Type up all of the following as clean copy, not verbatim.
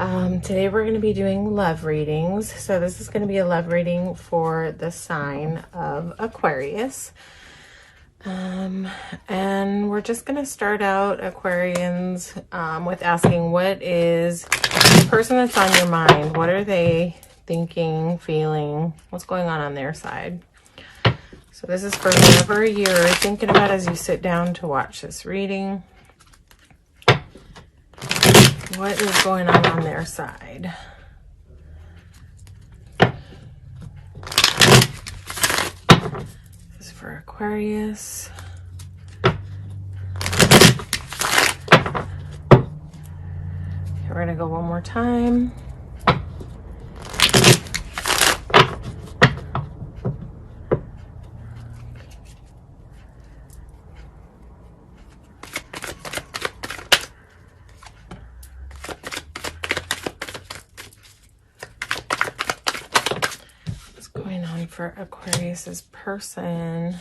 Today we're going to be doing love readings. So this is going to be a love reading for the sign of Aquarius. And we're just going to start out, Aquarians, with asking, what is the person that's on your mind? What are they thinking, feeling? What's going on their side? So this is for whatever you're thinking about as you sit down to watch this reading. What is going on their side? This is for Aquarius. Okay, we're going to go one more time. For Aquarius's person.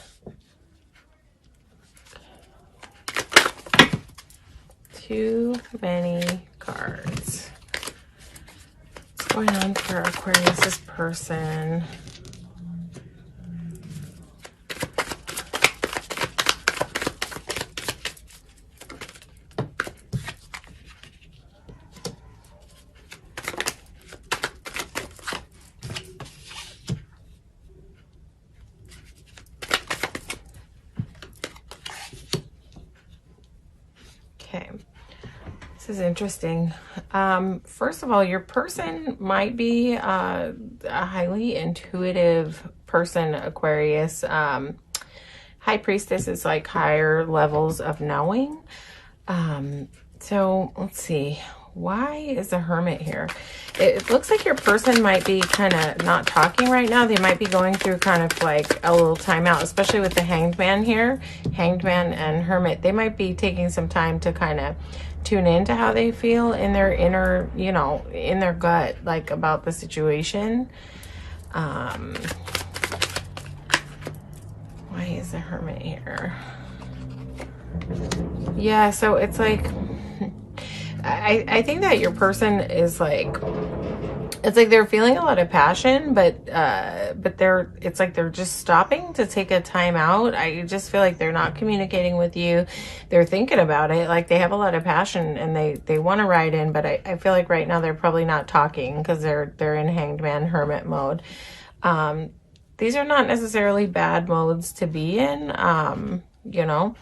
Too many cards. What's going on for Aquarius's person? Okay, this is interesting. First of all, your person might be a highly intuitive person, Aquarius. High Priestess is like higher levels of knowing. So let's see. Why is the Hermit here? It looks like your person might be kind of not talking right now. They might be going through kind of like a little timeout, especially with the Hanged Man here. Hanged Man and Hermit. They might be taking some time to kind of tune into how they feel in their inner, you know, in their gut, like about the situation. Why is the Hermit here? Yeah, so it's like, I think that your person is like, it's like they're feeling a lot of passion, but it's like they're just stopping to take a time out. I just feel like they're not communicating with you. They're thinking about it. Like they have a lot of passion and they want to ride in, but I feel like right now they're probably not talking because they're in Hanged Man Hermit mode. These are not necessarily bad modes to be in, you know.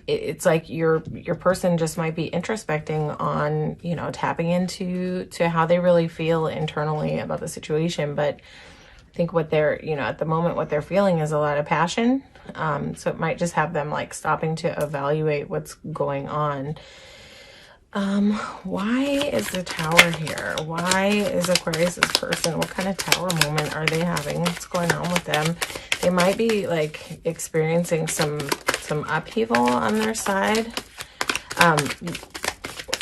It's like your person just might be introspecting on, you know, tapping into how they really feel internally about the situation. But I think what they're, you know, at the moment, what they're feeling is a lot of passion. So it might just have them like stopping to evaluate what's going on. Why is the Tower here? Why is Aquarius's person? What kind of Tower moment are they having? What's going on with them? They might be like experiencing some upheaval on their side.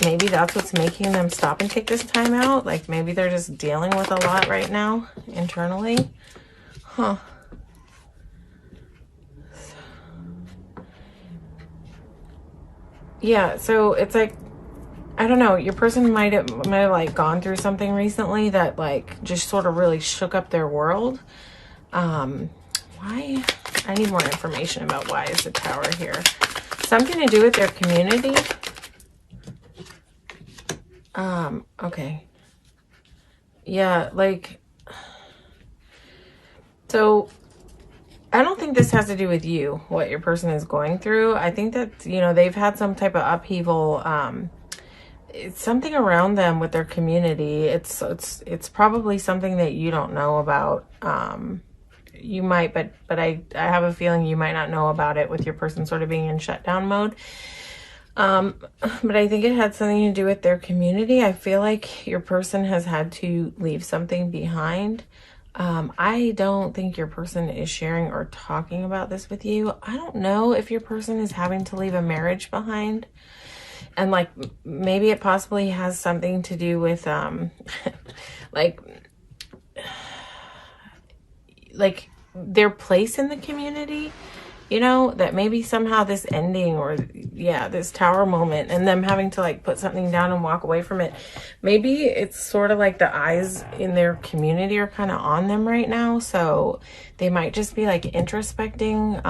Maybe that's what's making them stop and take this time out. Like maybe they're just dealing with a lot right now internally. Huh. Yeah, so it's like, I don't know, your person might have like gone through something recently that like just sort of really shook up their world. Why? I need more information about why is the Tower here. Something to do with their community. Okay. Yeah, like, so I don't think this has to do with you, what your person is going through. I think that, you know, they've had some type of upheaval. It's something around them with their community. It's probably something that you don't know about. You might, but I have a feeling you might not know about it with your person sort of being in shutdown mode. But I think it had something to do with their community. I feel like your person has had to leave something behind. I don't think your person is sharing or talking about this with you. I don't know if your person is having to leave a marriage behind. And like, maybe it possibly has something to do with, like their place in the community. you know, that maybe somehow this ending, or yeah, this tower moment and them having to like put something down and walk away from it, maybe it's sort of like the eyes in their community are kind of on them right now. So they might just be like introspecting.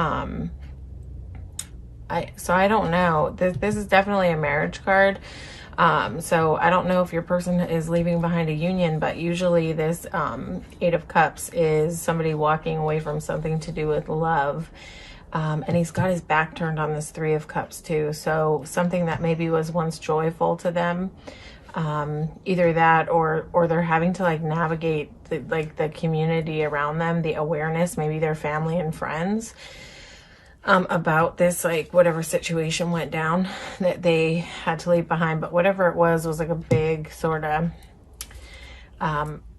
So I don't know. This is definitely a marriage card. So I don't know if your person is leaving behind a union, but usually this Eight of Cups is somebody walking away from something to do with love. And he's got his back turned on this Three of Cups too. So something that maybe was once joyful to them, either that or they're having to like navigate the community around them, the awareness, maybe their family and friends, about this, like whatever situation went down that they had to leave behind. But whatever it was like a big sort of,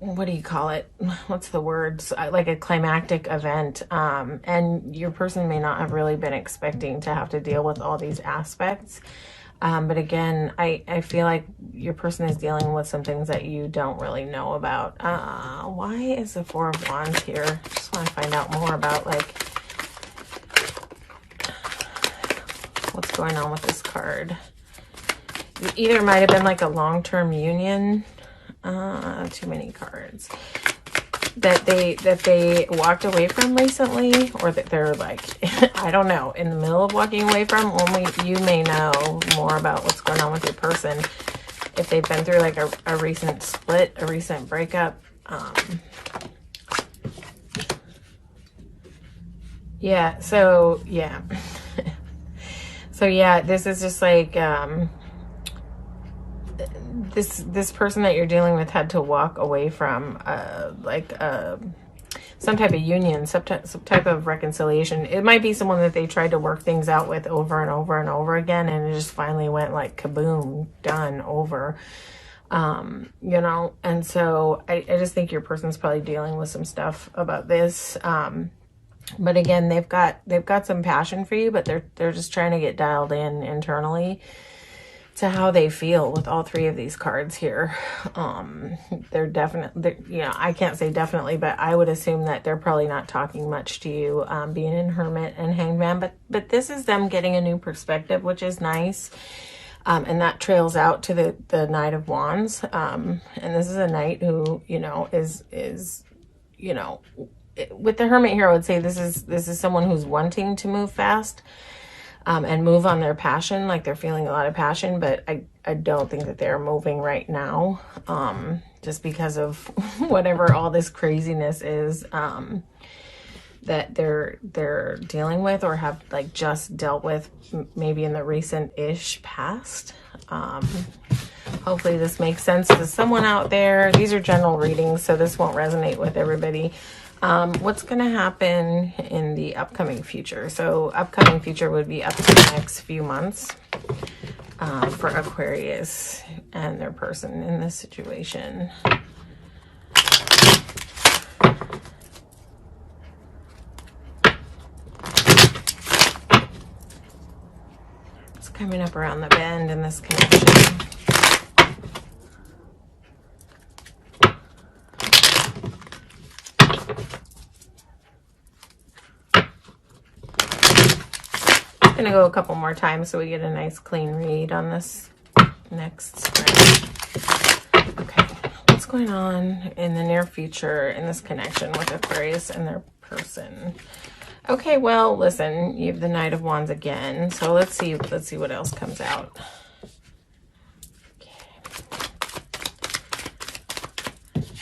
what do you call it? What's the words? Like a climactic event. And your person may not have really been expecting to have to deal with all these aspects. But again, I feel like your person is dealing with some things that you don't really know about. Why is the Four of Wands here? Just want to find out more about like what's going on with this card. It either might have been like a long-term union, too many cards, that they walked away from recently, or that they're like, I don't know, in the middle of walking away from. Only you may know more about what's going on with your person, if they've been through like a recent split, a recent breakup. Yeah, so yeah. So yeah, this is just like, this person that you're dealing with had to walk away from, some type of union, some type of reconciliation. It might be someone that they tried to work things out with over and over and over again, and it just finally went like kaboom, done, over. You know, and so I just think your person's probably dealing with some stuff about this. But again, they've got some passion for you, but they're just trying to get dialed in internally to how they feel with all three of these cards here. They're definitely, you know, I can't say definitely, but I would assume that they're probably not talking much to you, being in Hermit and Hanged Man. But this is them getting a new perspective, which is nice. And that trails out to the Knight of Wands. And this is a knight who, you know, is you know, with the Hermit here, I would say this is someone who's wanting to move fast, and move on their passion. Like they're feeling a lot of passion, but I don't think that they're moving right now, just because of whatever all this craziness is, that they're dealing with or have like just dealt with, maybe in the recent-ish past. Hopefully this makes sense to someone out there. These are general readings, so this won't resonate with everybody. What's going to happen in the upcoming future? So upcoming future would be up to the next few months, for Aquarius and their person in this situation. It's coming up around the bend in this connection. I'm gonna go a couple more times so we get a nice clean read on this next spread. Okay, what's going on in the near future in this connection with Aquarius and their person? Okay, well, listen, you have the Knight of Wands again, so let's see what else comes out.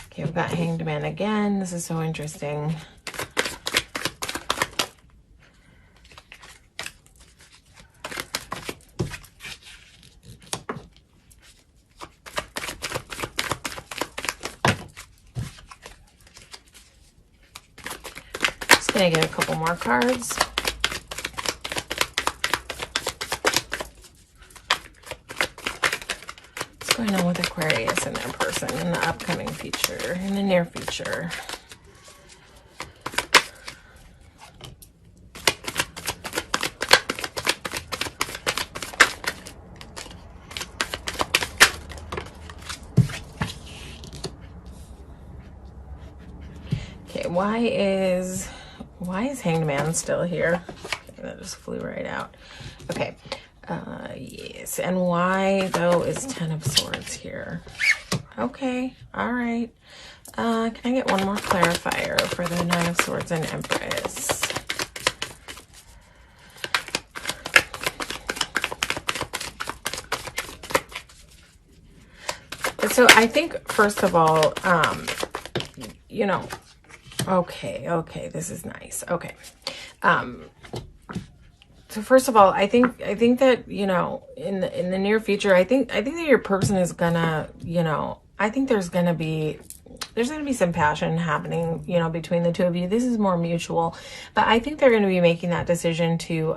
Okay, we've got Hanged Man again. This is so interesting. Gonna get a couple more cards. What's going on with Aquarius and their person in the upcoming future, in the near future? Okay, why is Hanged Man still here? That just flew right out. Okay. Yes. And why, though, is 10 of Swords here? Okay. All right. Can I get one more clarifier for the 9 of Swords and Empress? So I think, first of all, you know, okay, this is nice. Okay. So first of all, I think that, you know, in the near future, I think that your person is gonna, you know, I think there's gonna be some passion happening, you know, between the two of you. This is more mutual, but I think they're going to be making that decision to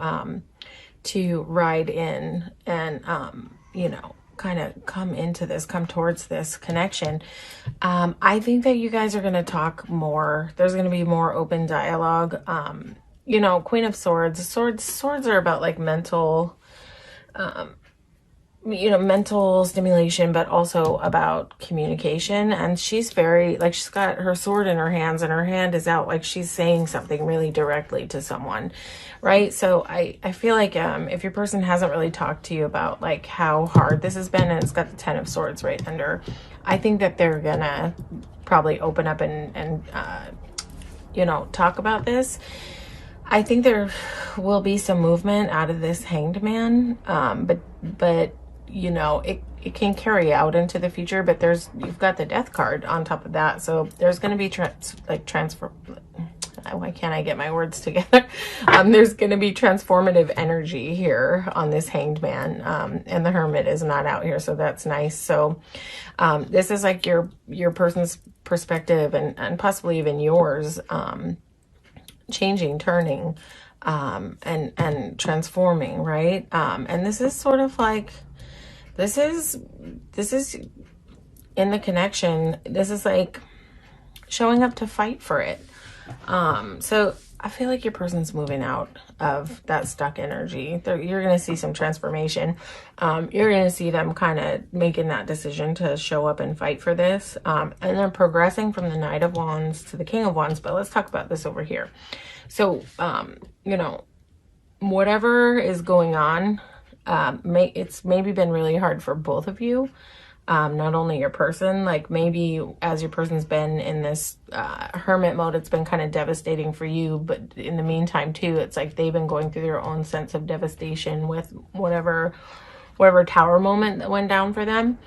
ride in and, you know, kind of come towards this connection. I think that you guys are going to talk more. There's going to be more open dialogue. You know, Queen of Swords, swords are about like mental, you know, mental stimulation, but also about communication. And she's very, like, she's got her sword in her hands and her hand is out, like she's saying something really directly to someone, right? So I feel like if your person hasn't really talked to you about like how hard this has been, and it's got the 10 of Swords right under, I think that they're gonna probably open up and you know, talk about this. I think there will be some movement out of this Hanged Man, but you know, it can carry out into the future, but you've got the Death card on top of that. So there's going to be transfer. Why can't I get my words together? There's going to be transformative energy here on this Hanged Man. And the Hermit is not out here. So that's nice. So, this is like your person's perspective and possibly even yours, changing, turning, and transforming, right? And this is sort of like, this is in the connection. This is like showing up to fight for it. So I feel like your person's moving out of that stuck energy. You're going to see some transformation. You're going to see them kind of making that decision to show up and fight for this. And then progressing from the Knight of Wands to the King of Wands. But let's talk about this over here. So, you know, whatever is going on, it's maybe been really hard for both of you. Not only your person, like maybe as your person's been in this hermit mode, it's been kind of devastating for you. But in the meantime, too, it's like they've been going through their own sense of devastation with whatever tower moment that went down for them.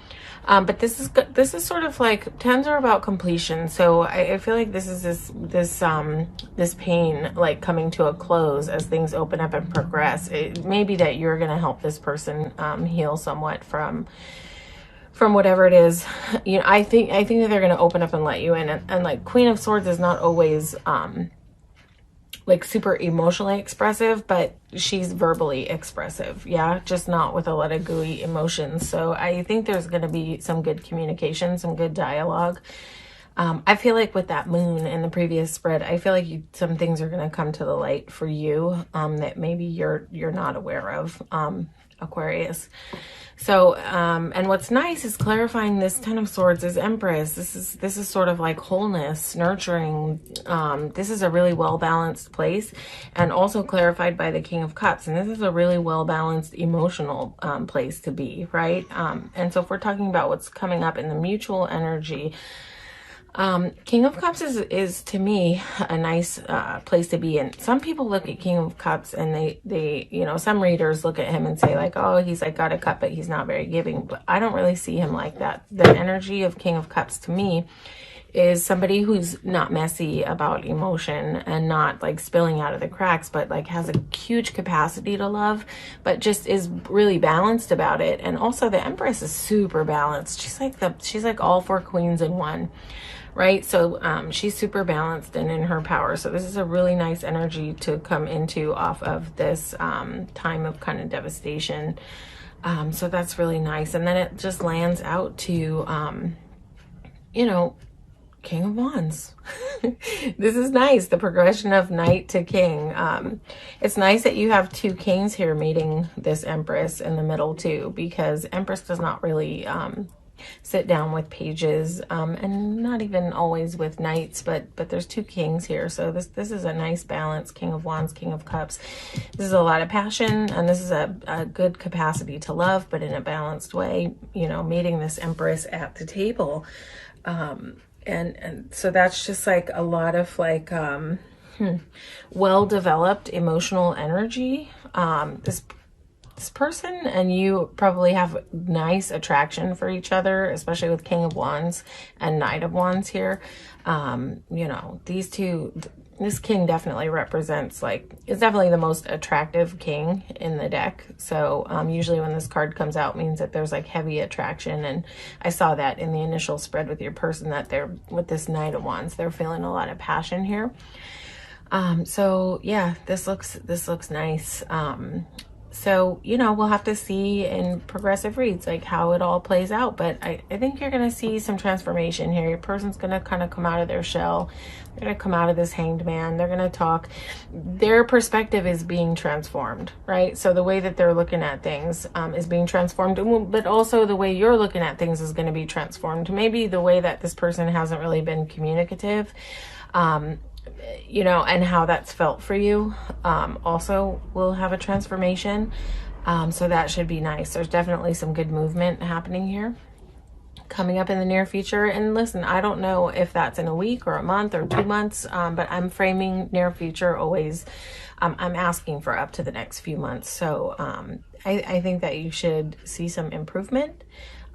But this is sort of like, 10s are about completion. So I feel like this is this pain like coming to a close as things open up and progress. It may be that you're going to help this person heal somewhat from whatever it is. You know, I think that they're going to open up and let you in. And like Queen of Swords is not always like super emotionally expressive, but she's verbally expressive. Yeah, just not with a lot of gooey emotions. So I think there's going to be some good communication, some good dialogue. I feel like with that moon in the previous spread, I feel like some things are going to come to the light for you that maybe you're not aware of, Aquarius. So, and what's nice is clarifying this 10 of Swords is Empress. This is sort of like wholeness, nurturing. This is a really well-balanced place, and also clarified by the King of Cups. And this is a really well-balanced emotional place to be, right? And so if we're talking about what's coming up in the mutual energy, King of Cups is to me a nice place to be in. Some people look at King of Cups and they you know, some readers look at him and say like, oh, he's like got a cup, but he's not very giving. But I don't really see him like that. The energy of King of Cups to me is somebody who's not messy about emotion and not like spilling out of the cracks, but like has a huge capacity to love, but just is really balanced about it. And also the Empress is super balanced. She's like all 4 queens in one. Right? So she's super balanced and in her power. So this is a really nice energy to come into off of this time of kind of devastation. So that's really nice. And then it just lands out to, you know, King of Wands. This is nice. The progression of Knight to King. It's nice that you have 2 kings here meeting this Empress in the middle too, because Empress does not really sit down with pages, and not even always with knights, but there's two kings here. So this is a nice balance. King of Wands, King of Cups. This is a lot of passion, and this is a good capacity to love, but in a balanced way, you know, meeting this Empress at the table. And so that's just like a lot of like, well-developed emotional energy. This person and you probably have nice attraction for each other, especially with King of Wands and Knight of Wands here. You know, these two, this king definitely represents, like, it's definitely the most attractive king in the deck. So usually when this card comes out, means that there's like heavy attraction, and I saw that in the initial spread with your person, that they're, with this Knight of Wands, they're feeling a lot of passion here. So yeah, this looks nice. So, you know, we'll have to see in progressive reads, like, how it all plays out. But I think you're going to see some transformation here. Your person's going to kind of come out of their shell. They're going to come out of this Hanged Man. They're going to talk. Their perspective is being transformed, right? So the way that they're looking at things is being transformed. But also the way you're looking at things is going to be transformed. Maybe the way that this person hasn't really been communicative, you know, and how that's felt for you, also will have a transformation. So that should be nice. There's definitely some good movement happening here coming up in the near future. And listen, I don't know if that's in a week or a month or 2 months, but I'm framing near future always. I'm asking for up to the next few months. So I think that you should see some improvement.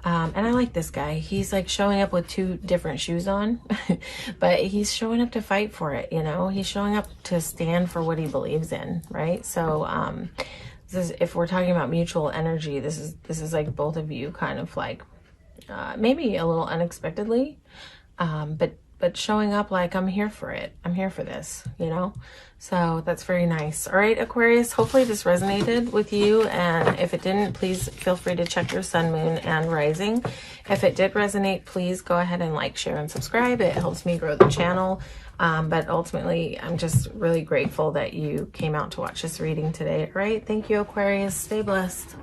And I like this guy. He's like showing up with two different shoes on, but he's showing up to fight for it. You know, he's showing up to stand for what he believes in. Right. So, this is, if we're talking about mutual energy, this is like both of you kind of like, maybe a little unexpectedly, but showing up like, I'm here for it. I'm here for this, you know? So that's very nice. All right, Aquarius, hopefully this resonated with you. And if it didn't, please feel free to check your sun, moon, and rising. If it did resonate, please go ahead and like, share, and subscribe. It helps me grow the channel. But ultimately, I'm just really grateful that you came out to watch this reading today. All right, thank you, Aquarius. Stay blessed.